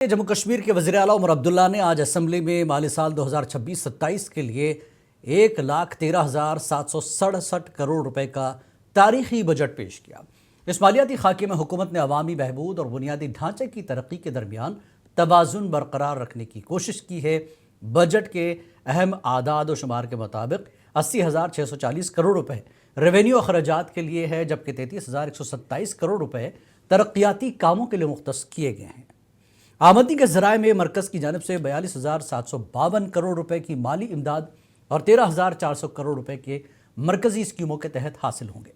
जम्मू कश्मीर के वज़ीर आला उमर अब्दुल्ला ने आज असेंबली में माली साल 2026-27 के लिए 1,13,767 करोड़ रुपए का तारीखी बजट पेश किया। इस मालियाती खाके में हुकूमत ने अवामी बहबूद और बुनियादी ढांचे की तरक्की के दरमियान तवाज़ुन बरकरार रखने की कोशिश की है। बजट के अहम आदाद व शुमार के मुताबिक 80,640 करोड़ रुपए रेवेन्यू अखराजात के लिए है, जबकि 33,127 करोड़ रुपए तरक्याती कामों के लिए मुख्तस किए गए हैं। आमदनी के ज़राए में मरकज़ की जानिब से 42,752 करोड़ रुपए की माली इमदाद और 13,400 करोड़ रुपए के मरकज़ी स्कीमों के तहत हासिल होंगे,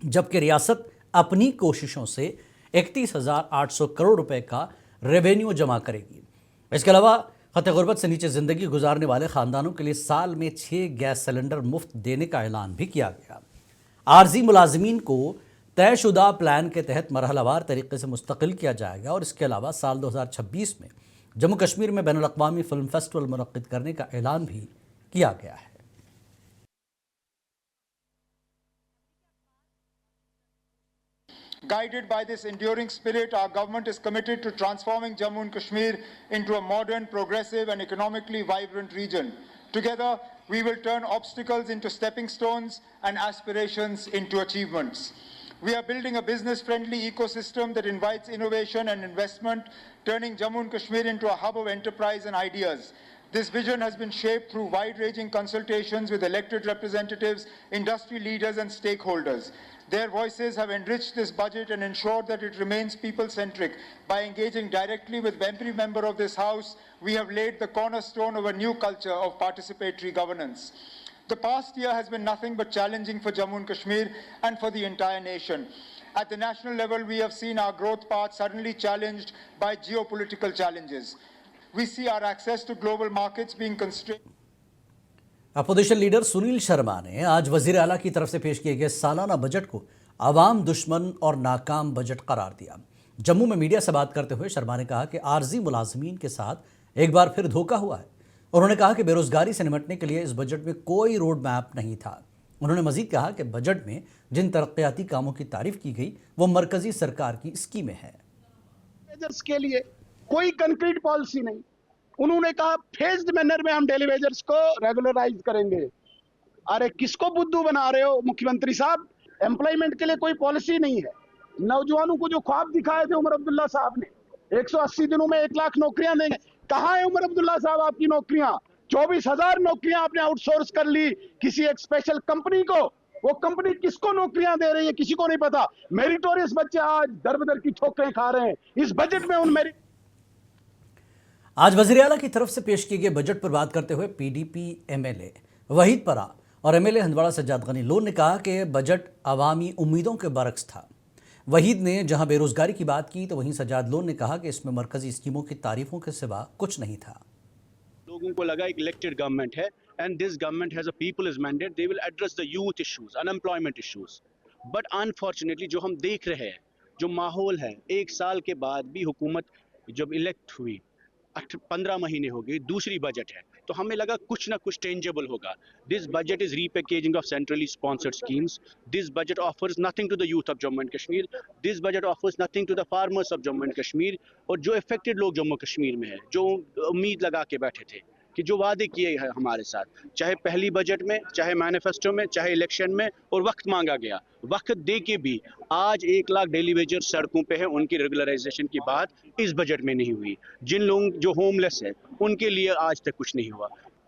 जबकि रियासत अपनी कोशिशों से 31,800 करोड़ रुपए का रेवेन्यू जमा करेगी। इसके अलावा खत गुरबत से नीचे ज़िंदगी गुजारने वाले ख़ानदानों के लिए साल में 6 गैस सिलेंडर मुफ्त देने का ऐलान भी किया गया। आर्जी मुलाजमीन को तयशुदा प्लान के तहत मरहलावार तरीके से मुस्तकिल किया जाएगा और इसके अलावा साल 2026 में जम्मू कश्मीर में बैनुल अक़वामी फिल्म फेस्टिवल मुनक़्क़िद करने का ऐलान भी किया गया है। Guided by this enduring spirit, our government is committed to transforming Jammu and Kashmir into a modern, progressive and economically vibrant region. Together, we will turn obstacles into stepping stones and aspirations into achievements. We are building a business-friendly ecosystem that invites innovation and investment, turning Jammu and Kashmir into a hub of enterprise and ideas. This vision has been shaped through wide-ranging consultations with elected representatives, industry leaders and stakeholders. Their voices have enriched this budget and ensured that it remains people-centric. By engaging directly with every member of this House, we have laid the cornerstone of a new culture of participatory governance. The past year has been nothing but challenging for Jammu and Kashmir and for the entire nation. At the national level, we have seen our growth path suddenly challenged by geopolitical challenges. We see our access to global markets being constrained. Opposition leader Sunil Sharma ने आज वज़ीर आला की तरफ से पेश किए गए सालाना बजट को आवाम दुश्मन और नाकाम बजट करार दिया। जम्मू में मीडिया से बात करते हुए शर्मा ने कहा कि आर्जी मुलाजमीन के साथ एक बार फिर धोखा हुआ है। उन्होंने कहा कि बेरोजगारी से निपटने के लिए इस बजट में कोई रोड मैप नहीं था। उन्होंने मजीद कहा कि बजट में जिन तरक्याती कामों की तारीफ की गई वो मरकजी सरकार की स्कीमें हैं। के लिए कोई कंक्रीट पॉलिसी नहीं। उन्होंने कहा फेज्ड मैनर में हम डेली वेजर्स को रेगुलराइज करेंगे। अरे किसको बुद्धू बना रहे हो मुख्यमंत्री साहब? एम्प्लॉयमेंट के लिए कोई पॉलिसी नहीं है। नौजवानों को जो ख्वाब दिखाए थे उमर अब्दुल्ला साहब ने 180 दिनों में 1 लाख नौकरियां देंगे। कहाँ है उमर अब्दुल्ला साहब आपकी नौकरियां? 24,000 नौकरियां आपने आउटसोर्स कर ली किसी एक स्पेशल कंपनी को। वो कंपनी किसको नौकरियां दे रही है किसी को नहीं पता। मेरिटोरियस बच्चे आज दर बदर की ठोकरें खा रहे हैं। इस बजट में उन आज वज़ीर आला की तरफ से पेश किए गए बजट पर बात करते हुए पीडीपी एमएलए वहीद परा और एमएलए हंदवाड़ा सज्जाद गनी लोन ने कहा कि बजट अवामी उम्मीदों के बरक्स था। वहीद ने जहां बेरोजगारी की बात की तो वहीं सज्जाद लोन ने कहा कि इसमें मरकजी स्कीमों की तारीफों के सिवा कुछ नहीं था। लोगों को लगा एक इलेक्टेड गवर्नमेंट है and this government has a people's mandate, they will address the youth issues, unemployment issues. But unfortunately जो हम देख रहे हैं, जो माहौल है, 1 साल के बाद भी हुकूमत जब इलेक्ट हुई 15 महीने हो गए, दूसरी बजट है, तो हमें लगा कुछ ना कुछ टेंजेबल होगा। This budget is repackaging of centrally sponsored schemes. This budget offers nothing to the youth of Jammu and Kashmir. This budget offers nothing to the farmers of Jammu and Kashmir. और जो अफेक्टेड लोग जम्मू कश्मीर में है, जो उम्मीद लगा के बैठे थे कि जो वादे किए हैं हमारे साथ, चाहे पहली बजट में, चाहे मैनिफेस्टो में, चाहे इलेक्शन में, और वक्त मांगा गया, वक्त दे के भी आज 1 लाख डेली वेजर सड़कों पे है, उनकी रेगुलराइजेशन की बात इस बजट में नहीं हुई। जिन लोग जो होमलेस है उनके लिए आज तक कुछ नहीं हुआ।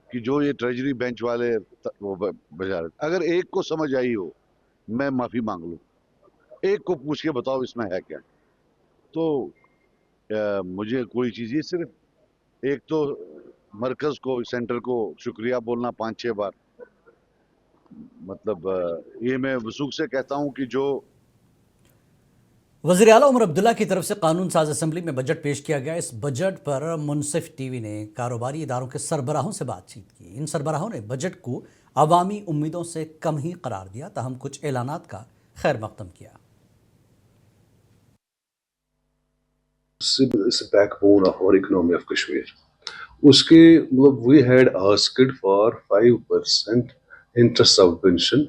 कि जो ये ट्रेजरी बेंच वाले वो बजा रहे, अगर एक को समझ आई हो मैं माफी मांग लूं, एक को पूछ के बताओ इसमें है क्या। तो मुझे कोई चीज, सिर्फ एक तो मरकज को, सेंटर को शुक्रिया बोलना 5-6 बार, मतलब ये मैं वसूख से कहता हूं कि जो वज़ीर आला उमर अब्दुल्ला की तरफ से कानून साज असेंबली में बजट पेश किया गया। इस बजट पर मुनसिफ टीवी ने कारोबारी इदारों के सरबराहों से बातचीत की। इन सरबराहों ने बजट को अवामी उम्मीदों से कम ही करार दिया, ताहम कुछ ऐलानात का खैर मकदम किया। Backbone of our economy of Kashmir, उसके मतलब we had asked for 5% interest subvention.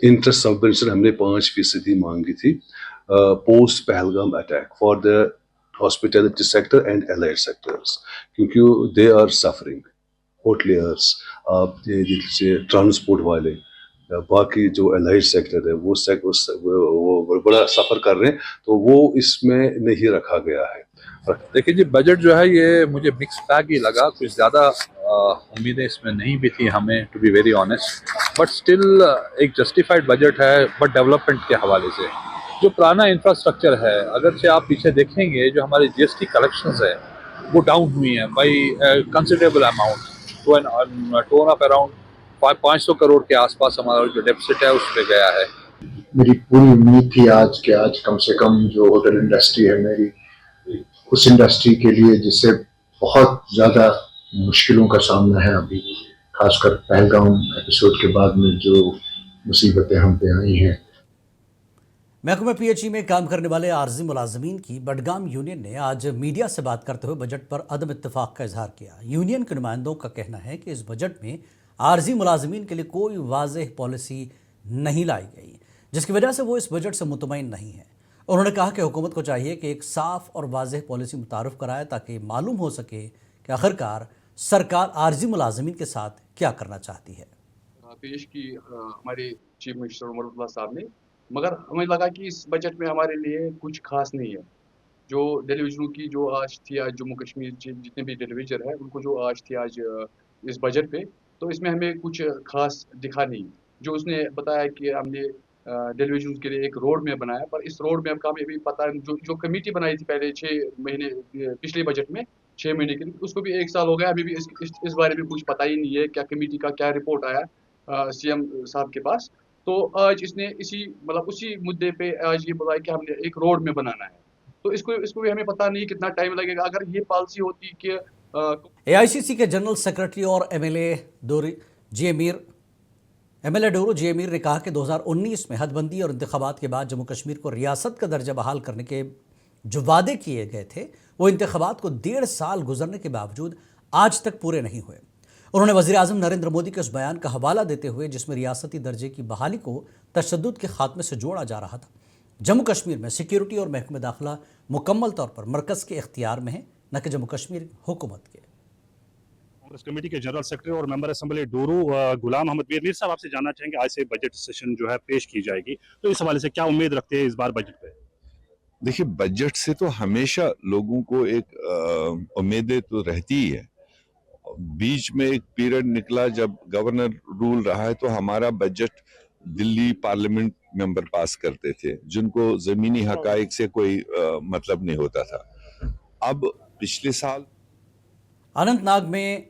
Interest subvention हमने 5% मांगी थी post Pahalgam attack for the hospitality sector and allied sectors, क्योंकि they are suffering. होटलियर्स, आप ये जैसे ट्रांसपोर्ट वाले, बाकी जो एलाइड सेक्टर है वो बड़ा सफ़र कर रहे हैं, तो वो इसमें नहीं रखा गया है। देखिए जी, बजट जो है ये मुझे मिक्स बैग ही लगा, कुछ ज़्यादा उम्मीदें इसमें नहीं भी थी हमें, to be very honest, but still एक जस्टिफाइड बजट है, बट डेवलपमेंट के हवाले से जो पुराना इंफ्रास्ट्रक्चर है, अगर से आप पीछे देखेंगे जो हमारे जीएसटी कलेक्शंस है वो डाउन हुई हैं by considerable amount, tone of around 500 crore के आसपास हमारा जो डेफिसिट है उस पर गया है। मेरी पूरी उम्मीद थी आज के आज कम से कम जो होटल इंडस्ट्री है मेरी, उस इंडस्ट्री के लिए जिससे बहुत ज़्यादा मुश्किलों का सामना है अभी, खासकर पहलगाम एपिसोड के बाद में जो मुसीबतें हम पे आई हैं। महकमे पीएचई में काम करने वाले आर्जी मुलाजमीन की बडगाम यूनियन ने आज मीडिया से बात करते हुए बजट पर अदम इत्तेफाक का इजहार किया। यूनियन के नुमाइंदों का कहना है कि इस बजट में आर्जी मुलाजमीन के लिए कोई वाज़ेह पॉलिसी नहीं लाई गई, जिसकी वजह से वो इस बजट से मुतमईन नहीं है। उन्होंने कहा कि हुकूमत को चाहिए कि एक साफ और वाज़ेह पॉलिसी मुतारफ़ कराए ताकि मालूम हो सके कि आखिरकार सरकार आर्जी मुलाजमीन के साथ क्या करना चाहती है। पेश की हमारे चीफ मिनिस्टर उमर साहब ने, मगर हमें लगा कि इस बजट में हमारे लिए कुछ खास नहीं है। जो टेलीविजनों की जो आज थी, आज जम्मू कश्मीर जितने भी टेलीविजन है उनको जो आज थी आज इस बजट पे, तो इसमें हमें कुछ खास दिखा नहीं। जो उसने बताया कि हमने टेलीविजन के लिए एक रोड मैप बनाया, पर इस रोड मैप का हमें भी पता नहीं। जो कमेटी बनाई थी पहले 6 महीने पिछले बजट में 6 महीने के लिए, उसको भी 1 साल हो गया, अभी भी इस बारे में कुछ पता ही नहीं है क्या कमेटी का क्या रिपोर्ट आया सीएम साहब के पास। तो आज इसने उसी मुद्दे पे आज ये बोला कि हमने एक रोड में बनाना है, तो इसको भी हमें पता नहीं कितना टाइम लगेगा। अगर ये पॉलिसी होती कि एआईसीसी के जनरल सेक्रेटरी और एमएलए डोरू जी अमीर ने कहा कि 2019 में हदबंदी और इंतखाबात के बाद जम्मू कश्मीर को रियासत का दर्जा बहाल करने के जो वादे किए गए थे वो इंतखाबात को 1.5 साल गुजरने के बावजूद आज तक पूरे नहीं हुए। उन्होंने वज़ीर आज़म नरेंद्र मोदी के उस बयान का हवाला देते हुए जिसमें रियासती दर्जे की बहाली को तशद्दुद के खात्मे से जोड़ा जा रहा था। जम्मू कश्मीर में सिक्योरिटी और महकमे दाखिला मुकम्मल तौर पर मरकज़ के इख्तियार में है, न कि जम्मू कश्मीर हुकूमत के। कांग्रेस कमेटी के जनरल सेक्रेटरी और मेंबर असेंबली डोरू गुलाम अहमद मीर साहब, आपसे जानना चाहेंगे आज से बजट सेशन जो है पेश की जाएगी, तो इस हवाले से क्या उम्मीद रखते हैं इस बार बजट पे? देखिए, बजट से तो हमेशा लोगों को एक उम्मीदें तो रहती ही है। बीच में एक पीरियड निकला जब गवर्नर रूल रहा है, तो हमारा बजट दिल्ली पार्लियामेंट मेंबर पास करते थे, जिनको जमीनी हकाइक से कोई मतलब नहीं होता था। अब पिछले साल अनंतनाग में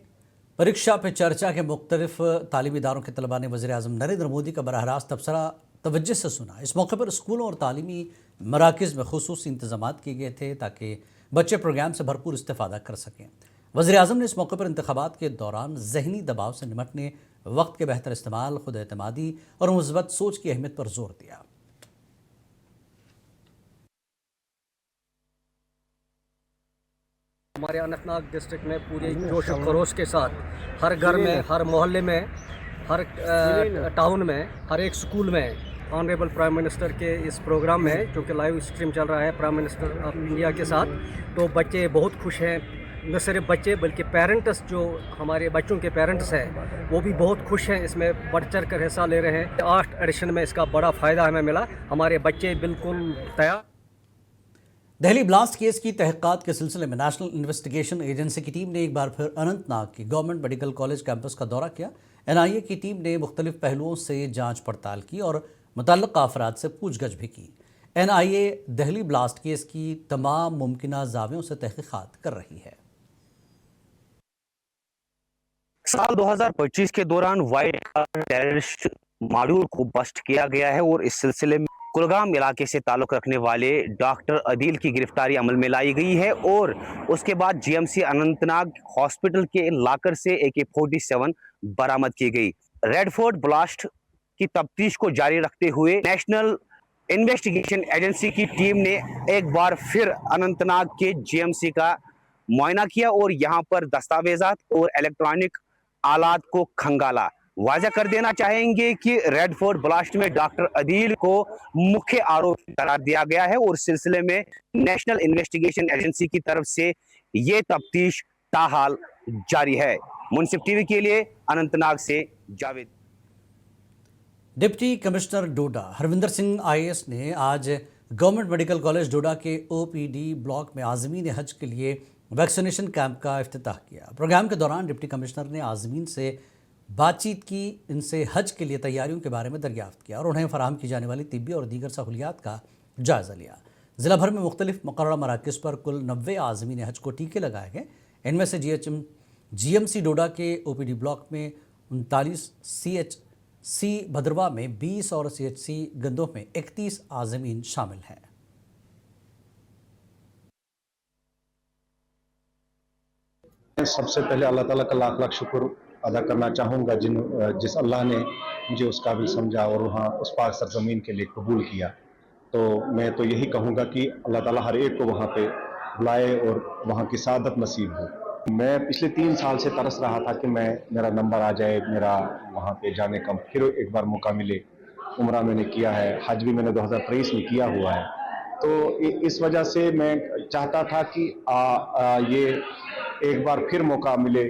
परीक्षा पे चर्चा के मुख्तलिफ तालीमी इदारों के तलबा ने वज़ीर आज़म नरेंद्र मोदी का बराह रास्त तबसरा तवज्जो से सुना। इस मौके पर स्कूलों और तालीमी मराकज़ में खुसूसी इंतज़ामात किए गए थे ताकि बच्चे प्रोग्राम से भरपूर इस्तेफ़ादा कर सकें। वज़ीर आज़म ने इस मौके पर इंतखाबात के दौरान ज़हनी दबाव से निमटने, वक्त के बेहतर इस्तेमाल, खुद एतमादी और मुस्बत सोच की अहमियत पर जोर दिया। हमारे अनंतनाग डिस्ट्रिक्ट में पूरे जोश और खरोश के साथ हर घर में, हर मोहल्ले में, हर टाउन में, हर एक स्कूल में ऑनरेबल प्राइम मिनिस्टर के इस प्रोग्राम में जो कि लाइव स्ट्रीम चल रहा है प्राइम मिनिस्टर ऑफ इंडिया के साथ, तो बच्चे बहुत खुश हैं। न सिर्फ बच्चे बल्कि पेरेंट्स, जो हमारे बच्चों के पेरेंट्स हैं, वो भी बहुत खुश हैं, इसमें बढ़ चढ़ कर हिस्सा ले रहे हैं। 8 एडिशन में इसका बड़ा फ़ायदा हमें मिला। हमारे बच्चे बिल्कुल तैयार। दिल्ली ब्लास्ट केस की तहक़ीक़ात के सिलसिले में नेशनल इन्वेस्टिगेशन एजेंसी की टीम ने एक बार फिर अनंतनाग की गवर्नमेंट मेडिकल कॉलेज कैंपस का दौरा किया। एनआईए की टीम ने मुख्तलिफ पहलुओं से जांच पड़ताल की और मुतल्लिक़ा अफराद से पूछगछ भी की। एनआईए दिल्ली ब्लास्ट केस की तमाम मुमकिना ज़ावियों से तहक़ीक़ात कर रही है। साल 2025 के दौरान वाइट टेररिस्ट मॉड्यूल को बस्ट किया गया है और इस सिलसिले में कुलगाम इलाके से ताल्लुक़ रखने वाले डॉक्टर अदील की गिरफ्तारी अमल में लाई गई है और उसके बाद जीएमसी अनंतनाग हॉस्पिटल के लाकर से AK-47 बरामद की गई। रेडफोर्ट ब्लास्ट की तफ्तीश को जारी रखते हुए नेशनल इन्वेस्टिगेशन एजेंसी की टीम ने एक बार फिर अनंतनाग के जीएमसी का मुआयना किया और यहाँ पर दस्तावेजात और इलेक्ट्रॉनिक आलात को खंगाला। वाजा कर देना चाहेंगे कि रेड फोर्ट ब्लास्ट में डॉक्टर अदील को मुख्य आरोपी करार दिया गया है और इस सिलसिले में नेशनल इन्वेस्टिगेशन एजेंसी की तरफ से ये तफ्तीश ताहाल जारी है। मुंसिफ टीवी के लिए अनंतनाग से जावेद। डिप्टी कमिश्नर डोडा हरविंदर सिंह आईएएस ने आज गवर्नमेंट मेडिकल कॉलेज डोडा के ओपीडी ब्लॉक में आज़मीन हज के लिए वैक्सीनेशन कैंप का इफ्तिताह किया। प्रोग्राम के दौरान डिप्टी कमिश्नर ने आज़मीन से बातचीत की, इनसे हज के लिए तैयारियों के बारे में दरियाफ्त किया और उन्हें फराहम की जाने वाली तिब्बी और दीगर सहूलियात का जायज़ा लिया। ज़िला भर में मुख्तलिफ मुकर्रर मराकज़ पर कुल 90 आज़मीन हज को टीके लगाए गए। इनमें से जीएमसी डोडा के ओपीडी ब्लॉक में 39, सीएचसी भद्रवा में 20 और सीएचसी गंदोह में 31 आज़मीन शामिल हैं। सबसे पहले अल्लाह ताला का लाख लाख शुक्र अदा करना चाहूँगा जिस अल्लाह ने मुझे उस काबिल समझा और वहाँ उस पाक सरजमीन के लिए कबूल किया। तो मैं तो यही कहूँगा कि अल्लाह ताला हर एक को वहाँ पे बुलाए और वहाँ की सादत नसीब हो। मैं पिछले 3 साल से तरस रहा था कि मेरा नंबर आ जाए, मेरा वहाँ पे जाने का फिर एक बार मौका मिले। उम्रा मैंने किया है, हज भी मैंने 2023 में किया हुआ है। तो इस वजह से मैं चाहता था कि ये एक बार फिर मौका मिले